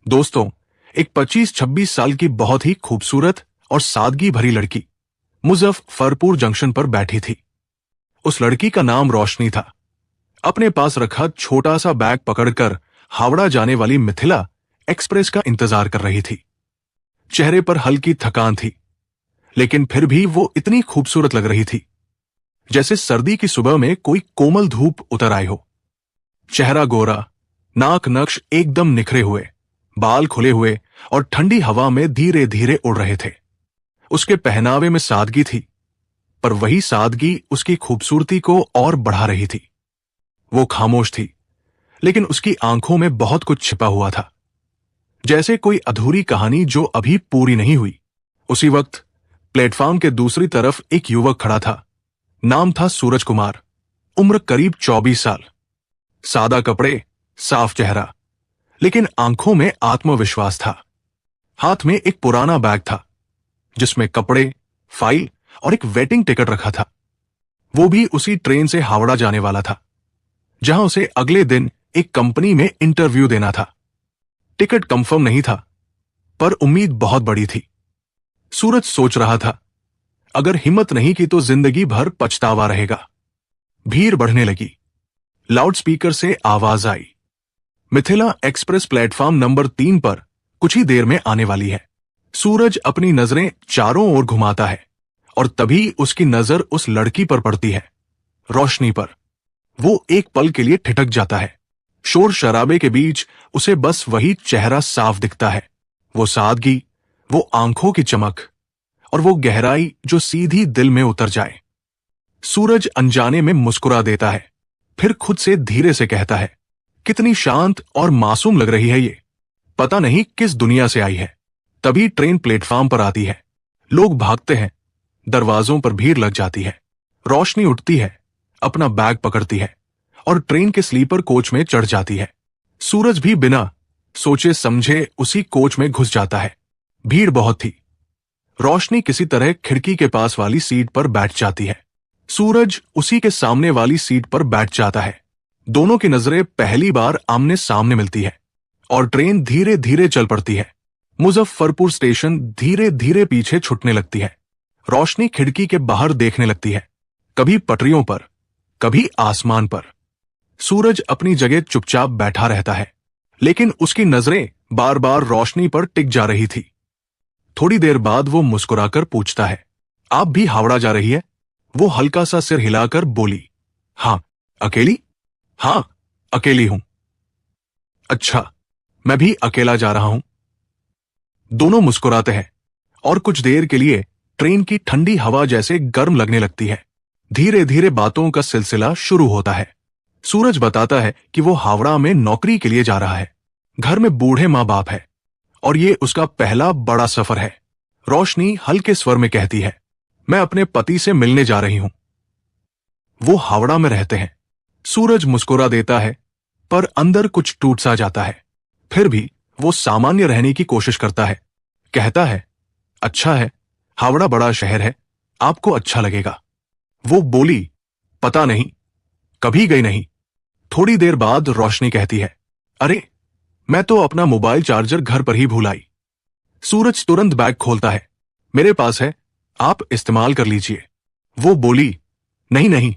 दोस्तों, एक 25-26 साल की बहुत ही खूबसूरत और सादगी भरी लड़की मुजफ्फरपुर जंक्शन पर बैठी थी। उस लड़की का नाम रोशनी था। अपने पास रखा छोटा सा बैग पकड़कर हावड़ा जाने वाली मिथिला एक्सप्रेस का इंतजार कर रही थी। चेहरे पर हल्की थकान थी, लेकिन फिर भी वो इतनी खूबसूरत लग रही थी जैसे सर्दी की सुबह में कोई कोमल धूप उतर आई हो। चेहरा गोरा, नाक नक्श एकदम निखरे हुए, बाल खुले हुए और ठंडी हवा में धीरे धीरे उड़ रहे थे। उसके पहनावे में सादगी थी, पर वही सादगी उसकी खूबसूरती को और बढ़ा रही थी। वो खामोश थी, लेकिन उसकी आंखों में बहुत कुछ छिपा हुआ था, जैसे कोई अधूरी कहानी जो अभी पूरी नहीं हुई। उसी वक्त प्लेटफॉर्म के दूसरी तरफ एक युवक खड़ा था। नाम था सूरज कुमार। उम्र करीब 24 साल। सादा कपड़े, साफ चेहरा, लेकिन आंखों में आत्मविश्वास था। हाथ में एक पुराना बैग था जिसमें कपड़े, फाइल और एक वेटिंग टिकट रखा था। वो भी उसी ट्रेन से हावड़ा जाने वाला था, जहां उसे अगले दिन एक कंपनी में इंटरव्यू देना था। टिकट कंफर्म नहीं था, पर उम्मीद बहुत बड़ी थी। सूरज सोच रहा था, अगर हिम्मत नहीं की तो जिंदगी भर पछतावा रहेगा। भीड़ बढ़ने लगी। लाउडस्पीकर से आवाज आई, मिथिला एक्सप्रेस प्लेटफॉर्म नंबर 3 पर कुछ ही देर में आने वाली है। सूरज अपनी नजरें चारों ओर घुमाता है और तभी उसकी नजर उस लड़की पर पड़ती है, रोशनी पर। वो एक पल के लिए ठिठक जाता है। शोर शराबे के बीच उसे बस वही चेहरा साफ दिखता है। वो सादगी, वो आंखों की चमक और वो गहराई जो सीधी दिल में उतर जाए। सूरज अनजाने में मुस्कुरा देता है, फिर खुद से धीरे से कहता है, कितनी शांत और मासूम लग रही है ये। पता नहीं किस दुनिया से आई है। तभी ट्रेन प्लेटफॉर्म पर आती है। लोग भागते हैं, दरवाजों पर भीड़ लग जाती है। रोशनी उठती है, अपना बैग पकड़ती है और ट्रेन के स्लीपर कोच में चढ़ जाती है। सूरज भी बिना सोचे समझे उसी कोच में घुस जाता है। भीड़ बहुत थी। रोशनी किसी तरह खिड़की के पास वाली सीट पर बैठ जाती है। सूरज उसी के सामने वाली सीट पर बैठ जाता है। दोनों की नजरें पहली बार आमने सामने मिलती है और ट्रेन धीरे धीरे चल पड़ती है। मुजफ्फरपुर स्टेशन धीरे धीरे पीछे छूटने लगती है। रोशनी खिड़की के बाहर देखने लगती है, कभी पटरियों पर, कभी आसमान पर। सूरज अपनी जगह चुपचाप बैठा रहता है, लेकिन उसकी नजरें बार बार रोशनी पर टिक जा रही थी। थोड़ी देर बाद वो मुस्कुराकर पूछता है, आप भी हावड़ा जा रही है? वो हल्का सा सिर हिलाकर बोली, हाँ। अकेली? हाँ, अकेली हूं। अच्छा, मैं भी अकेला जा रहा हूं। दोनों मुस्कुराते हैं और कुछ देर के लिए ट्रेन की ठंडी हवा जैसे गर्म लगने लगती है। धीरे धीरे बातों का सिलसिला शुरू होता है। सूरज बताता है कि वो हावड़ा में नौकरी के लिए जा रहा है। घर में बूढ़े माँ बाप है और ये उसका पहला बड़ा सफर है। रोशनी हल्के स्वर में कहती है, मैं अपने पति से मिलने जा रही हूं। वो हावड़ा में रहते हैं। सूरज मुस्कुरा देता है, पर अंदर कुछ टूट सा जाता है। फिर भी वो सामान्य रहने की कोशिश करता है। कहता है, अच्छा है, हावड़ा बड़ा शहर है, आपको अच्छा लगेगा। वो बोली, पता नहीं, कभी गई नहीं। थोड़ी देर बाद रोशनी कहती है, अरे, मैं तो अपना मोबाइल चार्जर घर पर ही भूल आई। सूरज तुरंत बैग खोलता है, मेरे पास है, आप इस्तेमाल कर लीजिए। वो बोली, नहीं नहीं,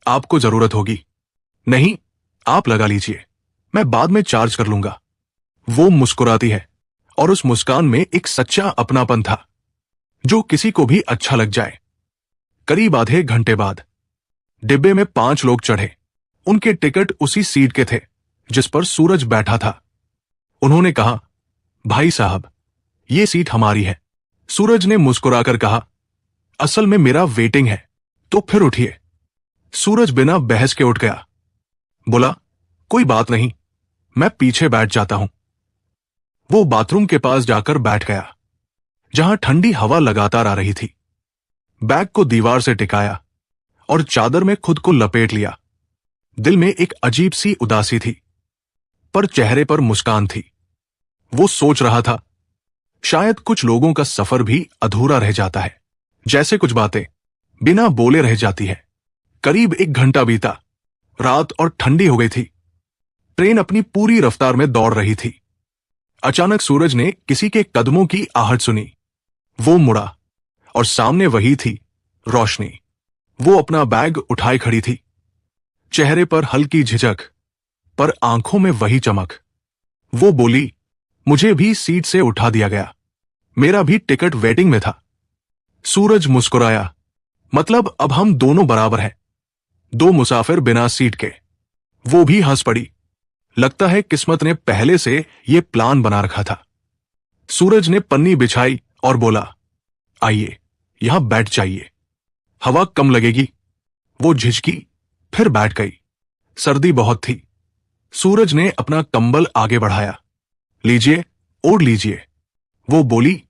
आपको जरूरत होगी। नहीं, आप लगा लीजिए, मैं बाद में चार्ज कर लूंगा। वो मुस्कुराती है और उस मुस्कान में एक सच्चा अपनापन था जो किसी को भी अच्छा लग जाए। करीब आधे घंटे बाद डिब्बे में 5 लोग चढ़े। उनके टिकट उसी सीट के थे जिस पर सूरज बैठा था। उन्होंने कहा, भाई साहब, ये सीट हमारी है। सूरज ने मुस्कुराकर कहा, असल में मेरा वेटिंग है, तो फिर उठिए। सूरज बिना बहस के उठ गया। बोला, कोई बात नहीं, मैं पीछे बैठ जाता हूं। वो बाथरूम के पास जाकर बैठ गया, जहां ठंडी हवा लगातार आ रही थी। बैग को दीवार से टिकाया और चादर में खुद को लपेट लिया। दिल में एक अजीब सी उदासी थी, पर चेहरे पर मुस्कान थी। वो सोच रहा था, शायद कुछ लोगों का सफर भी अधूरा रह जाता है, जैसे कुछ बातें बिना बोले रह जाती है। करीब 1 घंटा बीता। रात और ठंडी हो गई थी। ट्रेन अपनी पूरी रफ्तार में दौड़ रही थी। अचानक सूरज ने किसी के कदमों की आहट सुनी। वो मुड़ा और सामने वही थी, रोशनी। वो अपना बैग उठाए खड़ी थी, चेहरे पर हल्की झिझक, पर आंखों में वही चमक। वो बोली, मुझे भी सीट से उठा दिया गया, मेरा भी टिकट वेटिंग में था। सूरज मुस्कुराया, मतलब अब हम दोनों बराबर हैं, दो मुसाफिर बिना सीट के। वो भी हंस पड़ी, लगता है किस्मत ने पहले से ये प्लान बना रखा था। सूरज ने पन्नी बिछाई और बोला, आइए यहां बैठ जाइए, हवा कम लगेगी। वो झिझकी, फिर बैठ गई। सर्दी बहुत थी। सूरज ने अपना कंबल आगे बढ़ाया। लीजिए, ओढ़ लीजिए। वो बोली,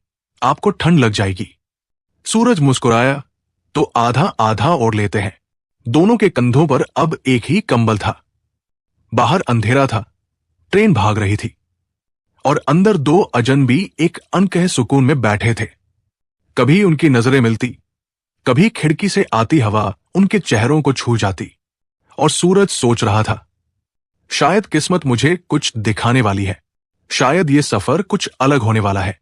आपको ठंड लग जाएगी। सूरज मुस्कुराया, तो आधा आधा ओढ़ लेते हैं। दोनों के कंधों पर अब एक ही कंबल था। बाहर अंधेरा था, ट्रेन भाग रही थी, और अंदर दो अजनबी एक अनकहे सुकून में बैठे थे। कभी उनकी नजरें मिलती, कभी खिड़की से आती हवा उनके चेहरों को छू जाती, और सूरज सोच रहा था, शायद किस्मत मुझे कुछ दिखाने वाली है, शायद ये सफर कुछ अलग होने वाला है।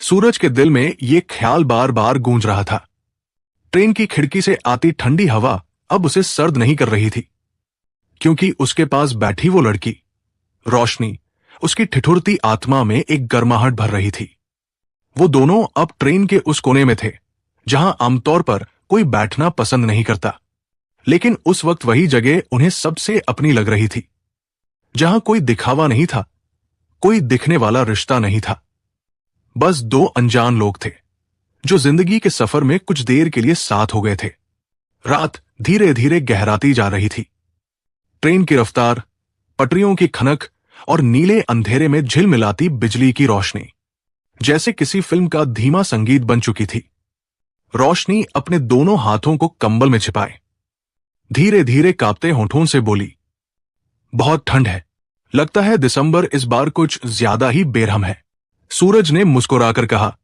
सूरज के दिल में ये ख्याल बार बार गूंज रहा था। ट्रेन की खिड़की से आती ठंडी हवा अब उसे सर्द नहीं कर रही थी, क्योंकि उसके पास बैठी वो लड़की, रोशनी, उसकी ठिठुरती आत्मा में एक गर्माहट भर रही थी। वो दोनों अब ट्रेन के उस कोने में थे जहां आमतौर पर कोई बैठना पसंद नहीं करता, लेकिन उस वक्त वही जगह उन्हें सबसे अपनी लग रही थी, जहां कोई दिखावा नहीं था, कोई दिखने वाला रिश्ता नहीं था। बस दो अनजान लोग थे जो जिंदगी के सफर में कुछ देर के लिए साथ हो गए थे। रात धीरे धीरे गहराती जा रही थी। ट्रेन की रफ्तार, पटरियों की खनक और नीले अंधेरे में झिलमिलाती बिजली की रोशनी जैसे किसी फिल्म का धीमा संगीत बन चुकी थी। रोशनी अपने दोनों हाथों को कंबल में छिपाए धीरे धीरे कांपते होठों से बोली, बहुत ठंड है, लगता है दिसंबर इस बार कुछ ज्यादा ही बेरहम है। सूरज ने मुस्कुराकर कहा,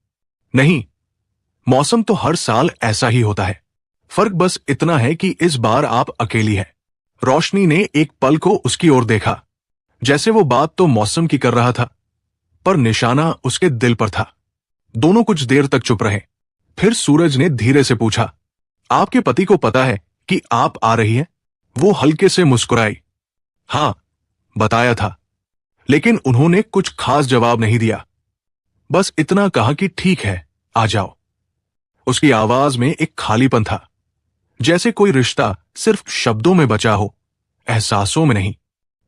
नहीं, मौसम तो हर साल ऐसा ही होता है, फर्क बस इतना है कि इस बार आप अकेली हैं। रोशनी ने एक पल को उसकी ओर देखा, जैसे वो बात तो मौसम की कर रहा था, पर निशाना उसके दिल पर था। दोनों कुछ देर तक चुप रहे। फिर सूरज ने धीरे से पूछा, आपके पति को पता है कि आप आ रही हैं? वो हल्के से मुस्कुराई, हां, बताया था, लेकिन उन्होंने कुछ खास जवाब नहीं दिया, बस इतना कहा कि ठीक है, आ जाओ। उसकी आवाज में एक खालीपन था, जैसे कोई रिश्ता सिर्फ शब्दों में बचा हो, एहसासों में नहीं।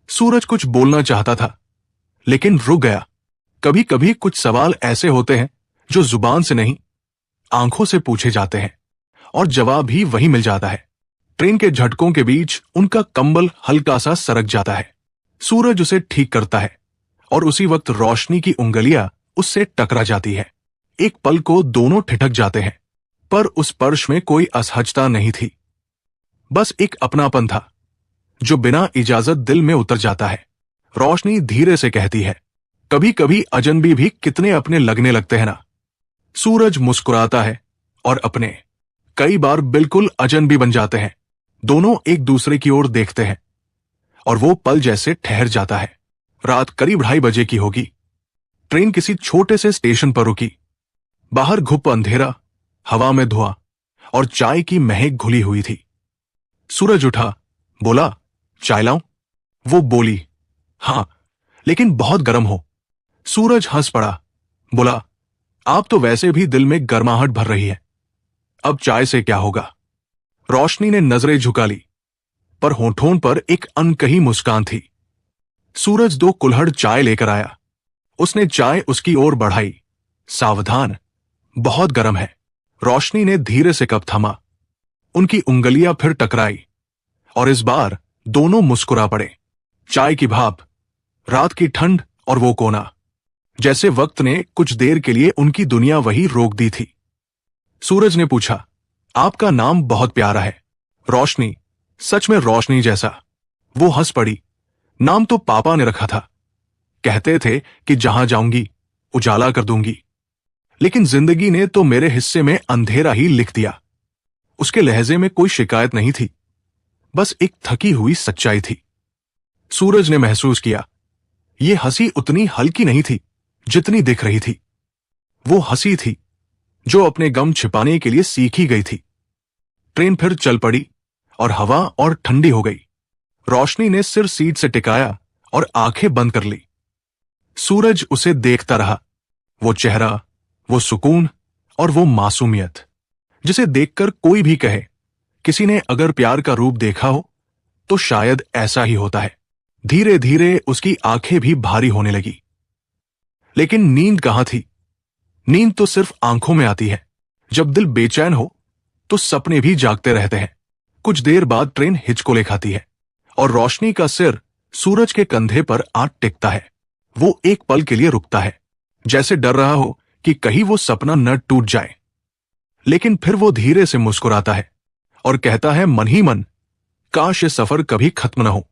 सूरज कुछ बोलना चाहता था, लेकिन रुक गया। कभी कभी कुछ सवाल ऐसे होते हैं जो जुबान से नहीं, आंखों से पूछे जाते हैं, और जवाब भी वही मिल जाता है। ट्रेन के झटकों के बीच उनका कंबल हल्का सा सरक जाता है। सूरज उसे ठीक करता है, और उसी वक्त रोशनी की उंगलियां उससे टकरा जाती है। एक पल को दोनों ठिठक जाते हैं, पर उस स्पर्श में कोई असहजता नहीं थी, बस एक अपनापन था जो बिना इजाजत दिल में उतर जाता है। रोशनी धीरे से कहती है, कभी कभी अजनबी भी कितने अपने लगने लगते हैं ना। सूरज मुस्कुराता है, और अपने कई बार बिल्कुल अजनबी बन जाते हैं। दोनों एक दूसरे की ओर देखते हैं, और वो पल जैसे ठहर जाता है। रात करीब 2:30 बजे की होगी। ट्रेन किसी छोटे से स्टेशन पर रुकी। बाहर घुप अंधेरा, हवा में धुआं, और चाय की महक घुली हुई थी। सूरज उठा, बोला, चाय लाऊं? वो बोली, हां, लेकिन बहुत गर्म हो। सूरज हंस पड़ा, बोला, आप तो वैसे भी दिल में गर्माहट भर रही है, अब चाय से क्या होगा। रोशनी ने नजरें झुका ली, पर होठों पर एक अनकही मुस्कान थी। सूरज 2 कुल्हड़ चाय लेकर आया। उसने चाय उसकी ओर बढ़ाई, सावधान, बहुत गर्म है। रोशनी ने धीरे से कप थमा। उनकी उंगलियां फिर टकराई, और इस बार दोनों मुस्कुरा पड़े। चाय की भाप, रात की ठंड, और वो कोना, जैसे वक्त ने कुछ देर के लिए उनकी दुनिया वही रोक दी थी। सूरज ने पूछा, आपका नाम बहुत प्यारा है। रोशनी, सच में रोशनी जैसा। वो हंस पड़ी, नाम तो पापा ने रखा था, कहते थे कि जहां जाऊंगी उजाला कर दूंगी, लेकिन जिंदगी ने तो मेरे हिस्से में अंधेरा ही लिख दिया। उसके लहजे में कोई शिकायत नहीं थी, बस एक थकी हुई सच्चाई थी। सूरज ने महसूस किया, ये हंसी उतनी हल्की नहीं थी जितनी दिख रही थी वो हंसी थी जो अपने गम छिपाने के लिए सीखी गई थी। ट्रेन फिर चल पड़ी और हवा और ठंडी हो गई। रोशनी ने सिर सीट से टिकाया और आंखें बंद कर ली। सूरज उसे देखता रहा, वो चेहरा, वो सुकून और वो मासूमियत जिसे देखकर कोई भी कहे किसी ने अगर प्यार का रूप देखा हो तो शायद ऐसा ही होता है। धीरे धीरे उसकी आंखें भी भारी होने लगी। लेकिन नींद कहां थी? नींद तो सिर्फ आंखों में आती है। जब दिल बेचैन हो तो सपने भी जागते रहते हैं। कुछ देर बाद ट्रेन हिचकोले खाती है और रोशनी का सिर सूरज के कंधे पर आ टिकता है। वो एक पल के लिए रुकता है, जैसे डर रहा हो कि कहीं वो सपना न टूट जाए। लेकिन फिर वो धीरे से मुस्कुराता है और कहता है मन ही मन, काश ये सफर कभी खत्म न हो।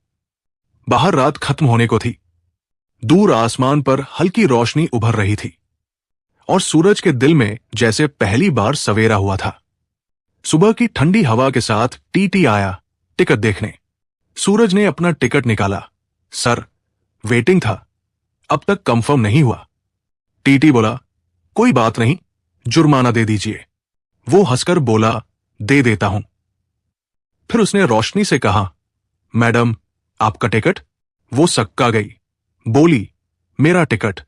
बाहर रात खत्म होने को थी। दूर आसमान पर हल्की रोशनी उभर रही थी और सूरज के दिल में जैसे पहली बार सवेरा हुआ था। सुबह की ठंडी हवा के साथ टीटी आया टिकट देखने। सूरज ने अपना टिकट निकाला। सर, वेटिंग था, अब तक कंफर्म नहीं हुआ। टीटी बोला, कोई बात नहीं, जुर्माना दे दीजिए। वो हंसकर बोला, दे देता हूं। फिर उसने रोशनी से कहा, मैडम, आपका टिकट? वो सक्का गई, बोली, मेरा टिकट?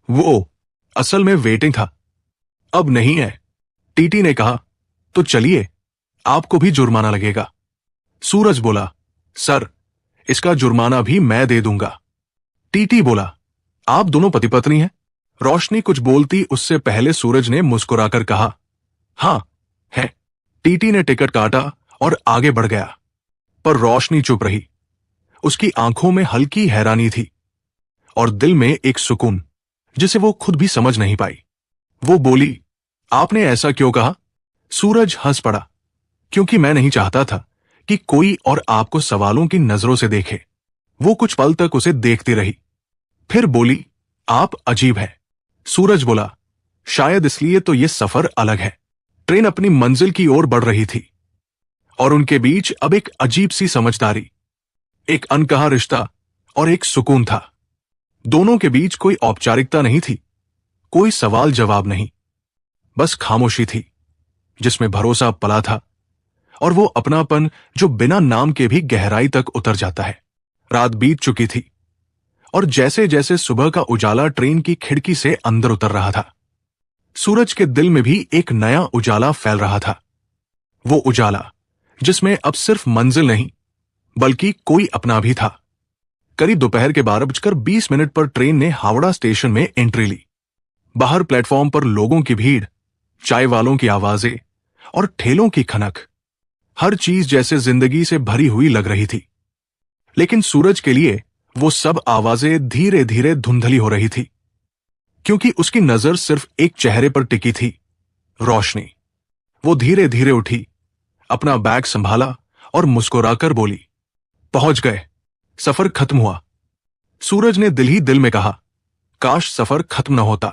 वो असल में वेटिंग था, अब नहीं है। टीटी ने कहा, तो चलिए, आपको भी जुर्माना लगेगा। सूरज बोला, सर, इसका जुर्माना भी मैं दे दूंगा। टीटी बोला, आप दोनों पति पत्नी हैं? रोशनी कुछ बोलती उससे पहले सूरज ने मुस्कुराकर कहा, हां, है। टीटी ने टिकट काटा और आगे बढ़ गया, पर रोशनी चुप रही। उसकी आंखों में हल्की हैरानी थी और दिल में एक सुकून जिसे वो खुद भी समझ नहीं पाई। वो बोली, आपने ऐसा क्यों कहा? सूरज हंस पड़ा, क्योंकि मैं नहीं चाहता था कि कोई और आपको सवालों की नजरों से देखे। वो कुछ पल तक उसे देखती रही, फिर बोली, आप अजीब हैं। सूरज बोला, शायद इसलिए तो ये सफर अलग है। ट्रेन अपनी मंजिल की ओर बढ़ रही थी और उनके बीच अब एक अजीब सी समझदारी, एक अनकहा रिश्ता और एक सुकून था। दोनों के बीच कोई औपचारिकता नहीं थी, कोई सवाल जवाब नहीं, बस खामोशी थी जिसमें भरोसा पला था और वो अपनापन जो बिना नाम के भी गहराई तक उतर जाता है। रात बीत चुकी थी और जैसे जैसे सुबह का उजाला ट्रेन की खिड़की से अंदर उतर रहा था, सूरज के दिल में भी एक नया उजाला फैल रहा था। वो उजाला जिसमें अब सिर्फ मंजिल नहीं बल्कि कोई अपना भी था। करीब दोपहर के 12:20 पर ट्रेन ने हावड़ा स्टेशन में एंट्री ली। बाहर प्लेटफॉर्म पर लोगों की भीड़, चाय वालों की आवाजें और ठेलों की खनक, हर चीज जैसे जिंदगी से भरी हुई लग रही थी। लेकिन सूरज के लिए वो सब आवाजें धीरे धीरे धुंधली हो रही थी, क्योंकि उसकी नजर सिर्फ एक चेहरे पर टिकी थी, रोशनी। वो धीरे धीरे उठी, अपना बैग संभाला और मुस्कुराकर बोली, पहुंच गए, सफर खत्म हुआ। सूरज ने दिल ही दिल में कहा, काश सफर खत्म न होता,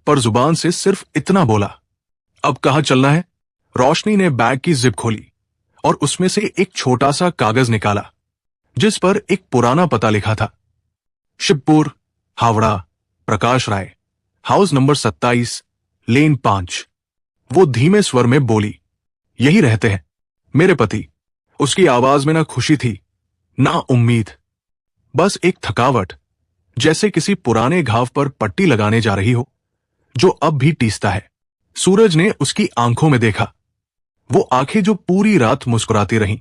पर जुबान से सिर्फ इतना बोला, अब कहां चलना है? रोशनी ने बैग की जिप खोली और उसमें से एक छोटा सा कागज निकाला जिस पर एक पुराना पता लिखा था, शिवपुर, हावड़ा, प्रकाश राय, हाउस नंबर 27, लेन 5। वो धीमे स्वर में बोली, यही रहते हैं मेरे पति। उसकी आवाज में ना खुशी थी ना उम्मीद, बस एक थकावट, जैसे किसी पुराने घाव पर पट्टी लगाने जा रही हो जो अब भी टीसता है। सूरज ने उसकी आंखों में देखा, वो आंखें जो पूरी रात मुस्कुराती रहीं,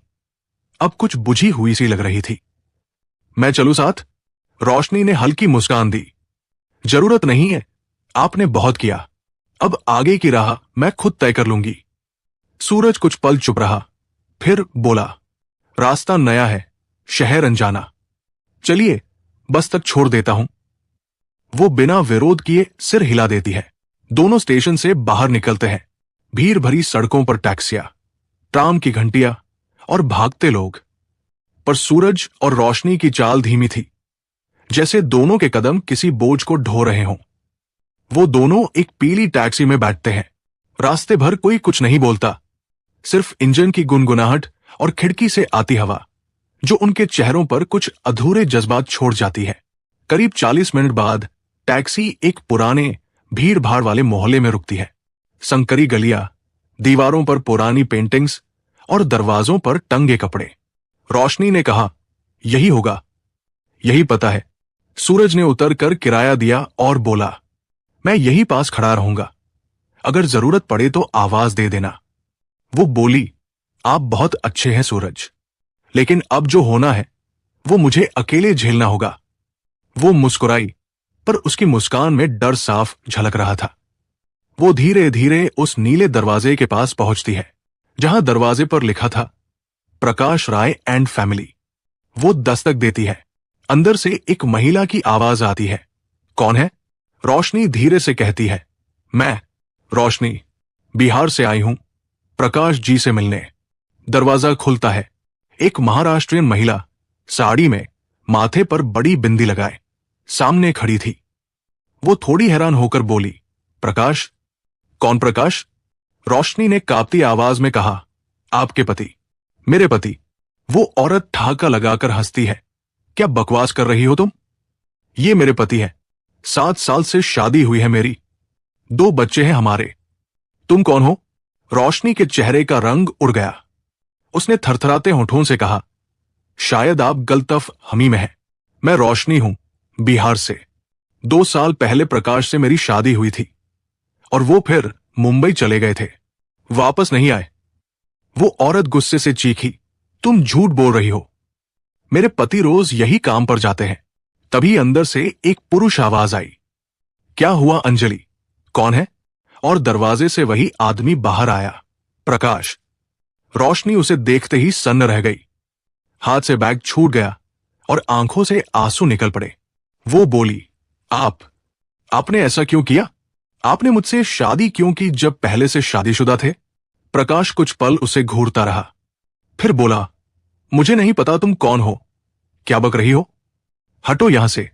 अब कुछ बुझी हुई सी लग रही थी। मैं चलूं साथ? रोशनी ने हल्की मुस्कान दी, जरूरत नहीं है, आपने बहुत किया, अब आगे की राह मैं खुद तय कर लूंगी। सूरज कुछ पल चुप रहा, फिर बोला, रास्ता नया है, शहर अनजाना, चलिए बस तक छोड़ देता हूं। वो बिना विरोध किए सिर हिला देती है। दोनों स्टेशन से बाहर निकलते हैं। भीड़ भरी सड़कों पर टैक्सियां, ट्राम की घंटियां और भागते लोग, पर सूरज और रोशनी की चाल धीमी थी, जैसे दोनों के कदम किसी बोझ को ढो रहे हों। वो दोनों एक पीली टैक्सी में बैठते हैं। रास्ते भर कोई कुछ नहीं बोलता, सिर्फ इंजन की गुनगुनाहट और खिड़की से आती हवा जो उनके चेहरों पर कुछ अधूरे जज्बात छोड़ जाती है। करीब 40 मिनट बाद टैक्सी एक पुराने भीड़ भाड़ वाले मोहल्ले में रुकती है। संकरी गलियां, दीवारों पर पुरानी पेंटिंग्स और दरवाजों पर टंगे कपड़े। रोशनी ने कहा, यही होगा, यही पता है। सूरज ने उतरकर किराया दिया और बोला, मैं यही पास खड़ा रहूंगा, अगर जरूरत पड़े तो आवाज दे देना। वो बोली, आप बहुत अच्छे हैं सूरज, लेकिन अब जो होना है वो मुझे अकेले झेलना होगा। वो मुस्कुराई, पर उसकी मुस्कान में डर साफ झलक रहा था। वो धीरे धीरे उस नीले दरवाजे के पास पहुंचती है जहां दरवाजे पर लिखा था, प्रकाश राय एंड फैमिली। वो दस्तक देती है। अंदर से एक महिला की आवाज आती है। कौन है? रोशनी धीरे से कहती है, मैं रोशनी, बिहार से आई हूं प्रकाश जी से मिलने। दरवाजा खुलता है। एक महाराष्ट्रियन महिला साड़ी में, माथे पर बड़ी बिंदी लगाए, सामने खड़ी थी। वो थोड़ी हैरान होकर बोली, प्रकाश? कौन प्रकाश? रोशनी ने कांपती आवाज में कहा, आपके पति। मेरे पति? वो औरत ठहाका लगाकर हंसती है। क्या बकवास कर रही हो तुम? ये मेरे पति है। 7 साल से शादी हुई है मेरी, 2 बच्चे हैं हमारे। तुम कौन हो? रोशनी के चेहरे का रंग उड़ गया। उसने थरथराते होठों से कहा, शायद आप गलतफ हमी में हैं। मैं रोशनी हूं, बिहार से। 2 साल पहले प्रकाश से मेरी शादी हुई थी और वो फिर मुंबई चले गए थे, वापस नहीं आए। वो औरत गुस्से से चीखी, तुम झूठ बोल रही हो। मेरे पति रोज यही काम पर जाते हैं। तभी अंदर से एक पुरुष आवाज आई, क्या हुआ अंजलि, कौन है? और दरवाजे से वही आदमी बाहर आया, प्रकाश। रोशनी उसे देखते ही सन्न रह गई। हाथ से बैग छूट गया और आंखों से आंसू निकल पड़े। वो बोली, आपने ऐसा क्यों किया? आपने मुझसे शादी क्यों की जब पहले से शादीशुदा थे? प्रकाश कुछ पल उसे घूरता रहा, फिर बोला, मुझे नहीं पता तुम कौन हो, क्या बक रही हो? हटो यहां से।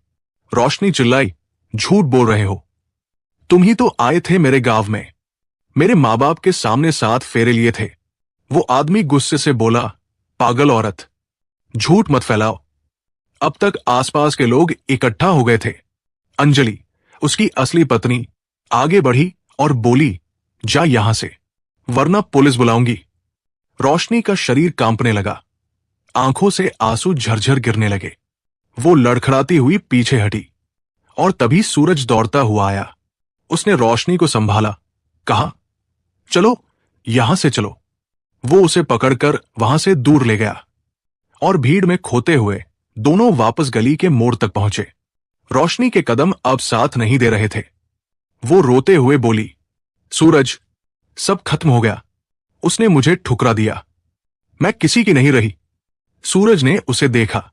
रोशनी चिल्लाई, झूठ बोल रहे हो। तुम ही तो आए थे मेरे गांव में, मेरे मां बाप के सामने 7 फेरे लिए थे। वो आदमी गुस्से से बोला, पागल औरत, झूठ मत फैलाओ। अब तक आसपास के लोग इकट्ठा हो गए थे। अंजलि, उसकी असली पत्नी, आगे बढ़ी और बोली, जा यहां से, वरना पुलिस बुलाऊंगी। रोशनी का शरीर कांपने लगा, आंखों से आंसू झरझर गिरने लगे। वो लड़खड़ाती हुई पीछे हटी और तभी सूरज दौड़ता हुआ आया। उसने रोशनी को संभाला, कहा, चलो यहां से चलो। वो उसे पकड़कर वहां से दूर ले गया और भीड़ में खोते हुए दोनों वापस गली के मोड़ तक पहुंचे। रोशनी के कदम अब साथ नहीं दे रहे थे। वो रोते हुए बोली, सूरज, सब खत्म हो गया। उसने मुझे ठुकरा दिया, मैं किसी की नहीं रही। सूरज ने उसे देखा।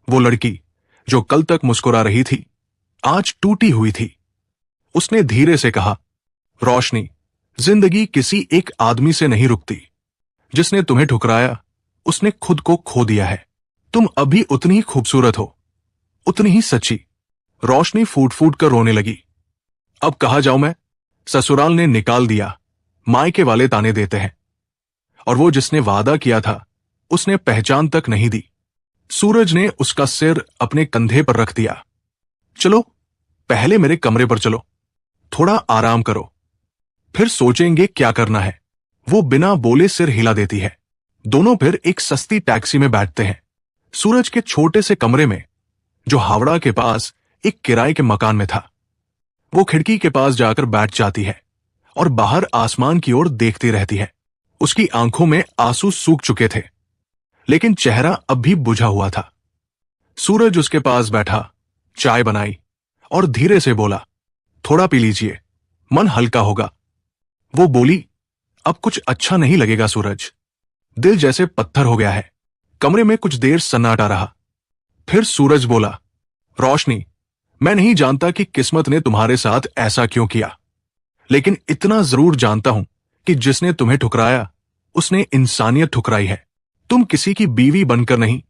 वो लड़की जो कल तक मुस्कुरा रही थी, आज टूटी हुई थी। उसने धीरे से कहा, रोशनी, जिंदगी किसी एक आदमी से नहीं रुकती। जिसने तुम्हें ठुकराया उसने खुद को खो दिया है। तुम अभी उतनी ही खूबसूरत हो, उतनी ही सच्ची। रोशनी फूट फूट कर रोने लगी। अब कहाँ जाऊं मैं? ससुराल ने निकाल दिया, मायके वाले ताने देते हैं। और वो जिसने वादा किया था उसने पहचान तक नहीं दी। सूरज ने उसका सिर अपने कंधे पर रख दिया। चलो पहले मेरे कमरे पर चलो, थोड़ा आराम करो, फिर सोचेंगे क्या करना है। वो बिना बोले सिर हिला देती है। दोनों फिर एक सस्ती टैक्सी में बैठते हैं। सूरज के छोटे से कमरे में, जो हावड़ा के पास एक किराए के मकान में था। वो खिड़की के पास जाकर बैठ जाती है और बाहर आसमान की ओर देखती रहती है। उसकी आंखों में आंसू सूख चुके थे, लेकिन चेहरा अब भी बुझा हुआ था। सूरज उसके पास बैठा, चाय बनाई और धीरे से बोला, थोड़ा पी लीजिए, मन हल्का होगा। वो बोली, अब कुछ अच्छा नहीं लगेगा सूरज, दिल जैसे पत्थर हो गया है। कमरे में कुछ देर सन्नाटा रहा। फिर सूरज बोला, रोशनी, मैं नहीं जानता कि किस्मत ने तुम्हारे साथ ऐसा क्यों किया, लेकिन इतना जरूर जानता हूं कि जिसने तुम्हें ठुकराया उसने इंसानियत ठुकराई है। तुम किसी की बीवी बनकर नहीं,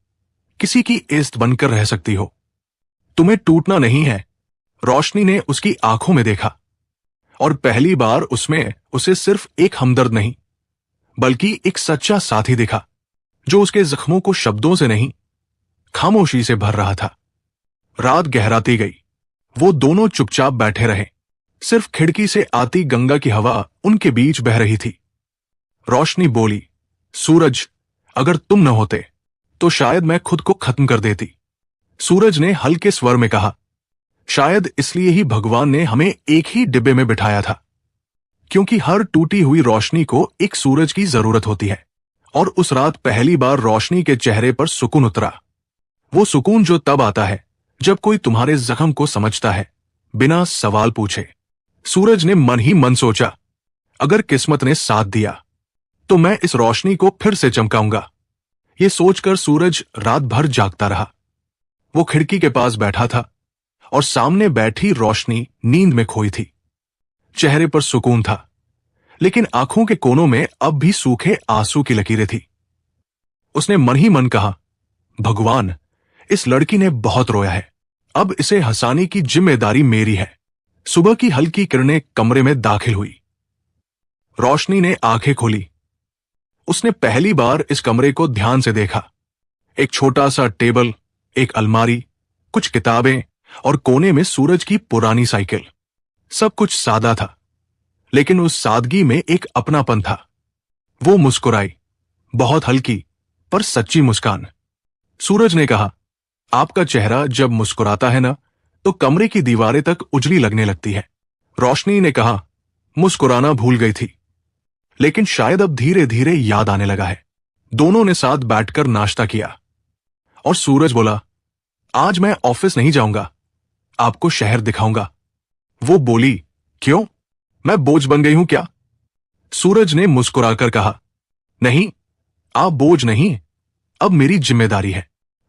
किसी की इज्जत बनकर रह सकती हो। तुम्हें टूटना नहीं है। रोशनी ने उसकी आंखों में देखा और पहली बार उसमें उसे सिर्फ एक हमदर्द नहीं, बल्कि एक सच्चा साथी दिखा, जो उसके जख्मों को शब्दों से नहीं, खामोशी से भर रहा था। रात गहराती गई। वो दोनों चुपचाप बैठे रहे। सिर्फ खिड़की से आती गंगा की हवा उनके बीच बह रही थी। रोशनी बोली, सूरज, अगर तुम न होते तो शायद मैं खुद को खत्म कर देती। सूरज ने हल्के स्वर में कहा, शायद इसलिए ही भगवान ने हमें एक ही डिब्बे में बिठाया था, क्योंकि हर टूटी हुई रोशनी को एक सूरज की जरूरत होती है। और उस रात पहली बार रोशनी के चेहरे पर सुकून उतरा। वो सुकून जो तब आता है जब कोई तुम्हारे जख्म को समझता है, बिना सवाल पूछे। सूरज ने मन ही मन सोचा, अगर किस्मत ने साथ दिया तो मैं इस रोशनी को फिर से चमकाऊंगा। ये सोचकर सूरज रात भर जागता रहा। वो खिड़की के पास बैठा था और सामने बैठी रोशनी नींद में खोई थी। चेहरे पर सुकून था, लेकिन आंखों के कोनों में अब भी सूखे आंसू की लकीरें थी। उसने मन ही मन कहा, भगवान, इस लड़की ने बहुत रोया है, अब इसे हंसाने की जिम्मेदारी मेरी है। सुबह की हल्की किरणें कमरे में दाखिल हुई। रोशनी ने आंखें खोली। उसने पहली बार इस कमरे को ध्यान से देखा। एक छोटा सा टेबल, एक अलमारी, कुछ किताबें और कोने में सूरज की पुरानी साइकिल। सब कुछ सादा था, लेकिन उस सादगी में एक अपनापन था। वो मुस्कुराई, बहुत हल्की पर सच्ची मुस्कान। सूरज ने कहा, आपका चेहरा जब मुस्कुराता है ना, तो कमरे की दीवारें तक उजली लगने लगती है। रोशनी ने कहा, मुस्कुराना भूल गई थी, लेकिन शायद अब धीरे धीरे याद आने लगा है। दोनों ने साथ बैठकर नाश्ता किया और सूरज बोला, आज मैं ऑफिस नहीं जाऊंगा, आपको शहर दिखाऊंगा। वो बोली, क्यों, मैं बोझ बन गई हूं क्या? सूरज ने मुस्कुराकर कहा, नहीं, आप बोझ नहीं, अब मेरी जिम्मेदारी है।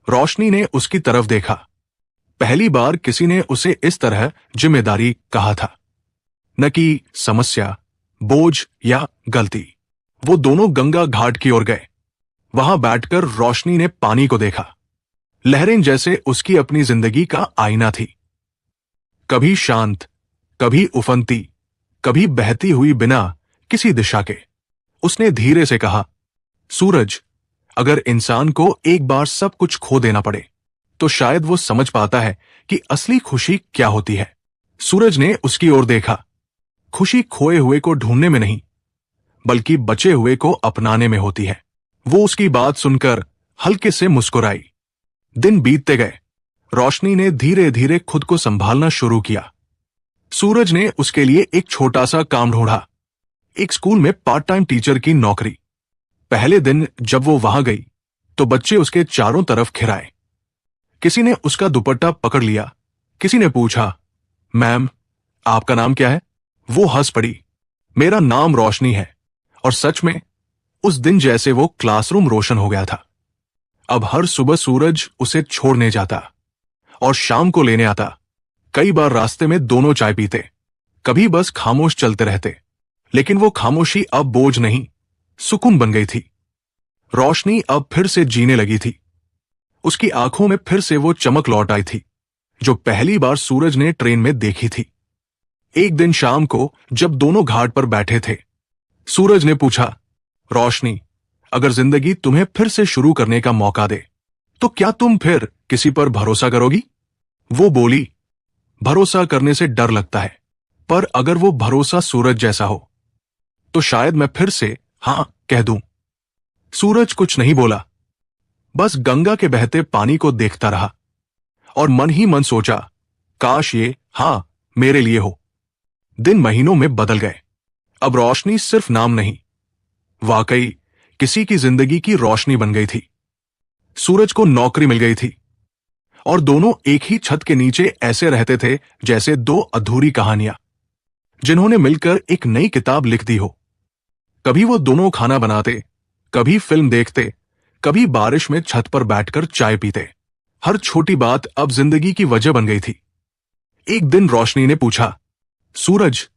रोशनी ने उसकी तरफ देखा। पहली बार किसी ने उसे इस तरह जिम्मेदारी कहा था, न कि समस्या, बोझ या गलती। वो दोनों गंगा घाट की ओर गए। वहां बैठकर रोशनी ने पानी को देखा। लहरें जैसे उसकी अपनी जिंदगी का आईना थी, कभी शांत, कभी उफनती, कभी बहती हुई बिना किसी दिशा के। उसने धीरे से कहा, सूरज, अगर इंसान को एक बार सब कुछ खो देना पड़े तो शायद वो समझ पाता है कि असली खुशी क्या होती है। सूरज ने उसकी ओर देखा। खुशी खोए हुए को ढूंढने में नहीं, बल्कि बचे हुए को अपनाने में होती है। वो उसकी बात सुनकर हल्के से मुस्कुराई। दिन बीतते गए। रोशनी ने धीरे धीरे खुद को संभालना शुरू किया। सूरज ने उसके लिए एक छोटा सा काम ढूंढा, एक स्कूल में पार्ट टाइम टीचर की नौकरी। पहले दिन जब वो वहां गई तो बच्चे उसके चारों तरफ खिराए। किसी ने उसका दुपट्टा पकड़ लिया, किसी ने पूछा, मैम, आपका नाम क्या है? वो हंस पड़ी, मेरा नाम रोशनी है। और सच में उस दिन जैसे वो क्लासरूम रोशन हो गया था। अब हर सुबह सूरज उसे छोड़ने जाता और शाम को लेने आता। कई बार रास्ते में दोनों चाय पीते, कभी बस खामोश चलते रहते। लेकिन वो खामोशी अब बोझ नहीं, सुकून बन गई थी। रोशनी अब फिर से जीने लगी थी। उसकी आंखों में फिर से वो चमक लौट आई थी जो पहली बार सूरज ने ट्रेन में देखी थी। एक दिन शाम को जब दोनों घाट पर बैठे थे, सूरज ने पूछा, रोशनी, अगर जिंदगी तुम्हें फिर से शुरू करने का मौका दे तो क्या तुम फिर किसी पर भरोसा करोगी? वो बोली, भरोसा करने से डर लगता है, पर अगर वो भरोसा सूरज जैसा हो तो शायद मैं फिर से हां कह दूं। सूरज कुछ नहीं बोला, बस गंगा के बहते पानी को देखता रहा और मन ही मन सोचा, काश ये हां मेरे लिए हो। दिन महीनों में बदल गए। अब रोशनी सिर्फ नाम नहीं, वाकई किसी की जिंदगी की रोशनी बन गई थी। सूरज को नौकरी मिल गई थी और दोनों एक ही छत के नीचे ऐसे रहते थे जैसे दो अधूरी कहानियां जिन्होंने मिलकर एक नई किताब लिख दी हो। कभी वो दोनों खाना बनाते, कभी फिल्म देखते, कभी बारिश में छत पर बैठकर चाय पीते। हर छोटी बात अब जिंदगी की वजह बन गई थी। एक दिन रोशनी ने पूछा, सूरज,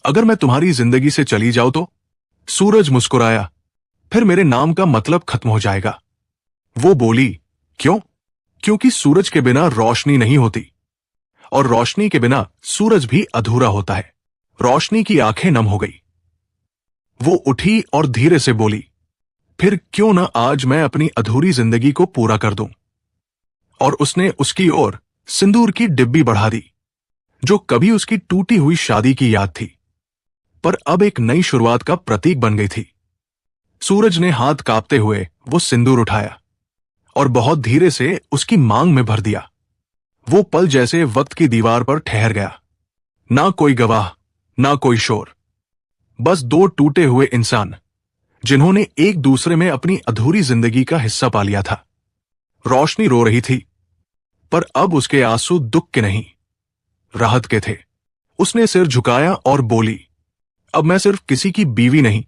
अगर मैं तुम्हारी जिंदगी से चली जाऊं तो? सूरज मुस्कुराया, फिर मेरे नाम का मतलब खत्म हो जाएगा। वो बोली, क्यों? क्योंकि सूरज के बिना रोशनी नहीं होती और रोशनी के बिना सूरज भी अधूरा होता है। रोशनी की आंखें नम हो गई। वो उठी और धीरे से बोली, फिर क्यों ना आज मैं अपनी अधूरी जिंदगी को पूरा कर दूं। और उसने उसकी ओर सिंदूर की डिब्बी बढ़ा दी। जो कभी उसकी टूटी हुई शादी की याद थी, पर अब एक नई शुरुआत का प्रतीक बन गई थी। सूरज ने हाथ कांपते हुए वो सिंदूर उठाया और बहुत धीरे से उसकी मांग में भर दिया। वो पल जैसे वक्त की दीवार पर ठहर गया। ना कोई गवाह, ना कोई शोर, बस दो टूटे हुए इंसान जिन्होंने एक दूसरे में अपनी अधूरी जिंदगी का हिस्सा पा लिया था। रोशनी रो रही थी, पर अब उसके आंसू दुख के नहीं, राहत के थे। उसने सिर झुकाया और बोली, अब मैं सिर्फ किसी की बीवी नहीं,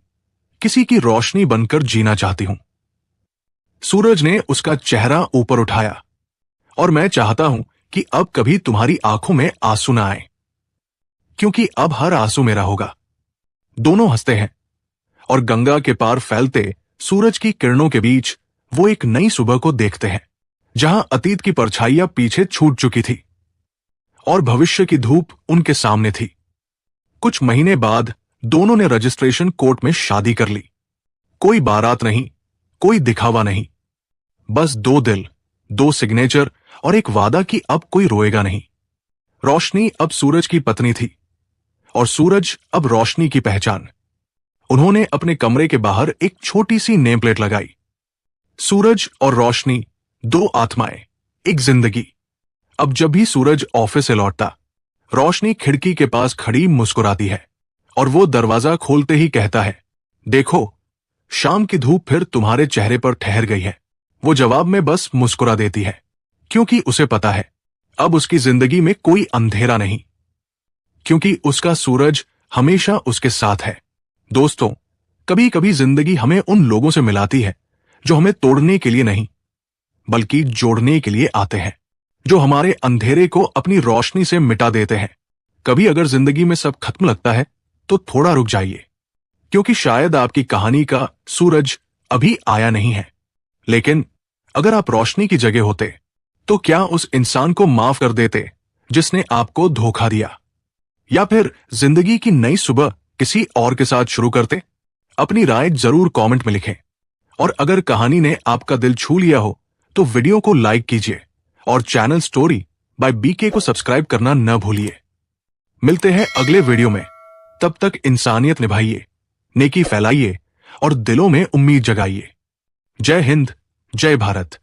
किसी की रोशनी बनकर जीना चाहती हूं। सूरज ने उसका चेहरा ऊपर उठाया, और मैं चाहता हूं कि अब कभी तुम्हारी आंखों में आंसू ना आए, क्योंकि अब हर आंसू मेरा होगा। दोनों हंसते हैं, और गंगा के पार फैलते सूरज की किरणों के बीच वो एक नई सुबह को देखते हैं, जहां अतीत की परछाइयां पीछे छूट चुकी थी और भविष्य की धूप उनके सामने थी। कुछ महीने बाद दोनों ने रजिस्ट्रेशन कोर्ट में शादी कर ली। कोई बारात नहीं, कोई दिखावा नहीं, बस दो दिल, दो सिग्नेचर और एक वादा कि अब कोई रोएगा नहीं। रोशनी अब सूरज की पत्नी थी और सूरज अब रोशनी की पहचान। उन्होंने अपने कमरे के बाहर एक छोटी सी नेम प्लेट लगाई, सूरज और रोशनी, दो आत्माएं, एक जिंदगी। अब जब भी सूरज ऑफिस से लौटता, रोशनी खिड़की के पास खड़ी मुस्कुराती है और वो दरवाजा खोलते ही कहता है, देखो, शाम की धूप फिर तुम्हारे चेहरे पर ठहर गई है। वो जवाब में बस मुस्कुरा देती है, क्योंकि उसे पता है अब उसकी जिंदगी में कोई अंधेरा नहीं, क्योंकि उसका सूरज हमेशा उसके साथ है। दोस्तों, कभी कभी जिंदगी हमें उन लोगों से मिलाती है जो हमें तोड़ने के लिए नहीं, बल्कि जोड़ने के लिए आते हैं, जो हमारे अंधेरे को अपनी रोशनी से मिटा देते हैं। कभी अगर जिंदगी में सब खत्म लगता है तो थोड़ा रुक जाइए, क्योंकि शायद आपकी कहानी का सूरज अभी आया नहीं है। लेकिन अगर आप रोशनी की जगह होते तो क्या उस इंसान को माफ कर देते जिसने आपको धोखा दिया, या फिर जिंदगी की नई सुबह किसी और के साथ शुरू करते? अपनी राय जरूर कमेंट में लिखें, और अगर कहानी ने आपका दिल छू लिया हो तो वीडियो को लाइक कीजिए और चैनल स्टोरी बाय बीके को सब्सक्राइब करना न भूलिए। मिलते हैं अगले वीडियो में, तब तक इंसानियत निभाइए, नेकी फैलाइए और दिलों में उम्मीद जगाइए। जय हिंद, जय भारत।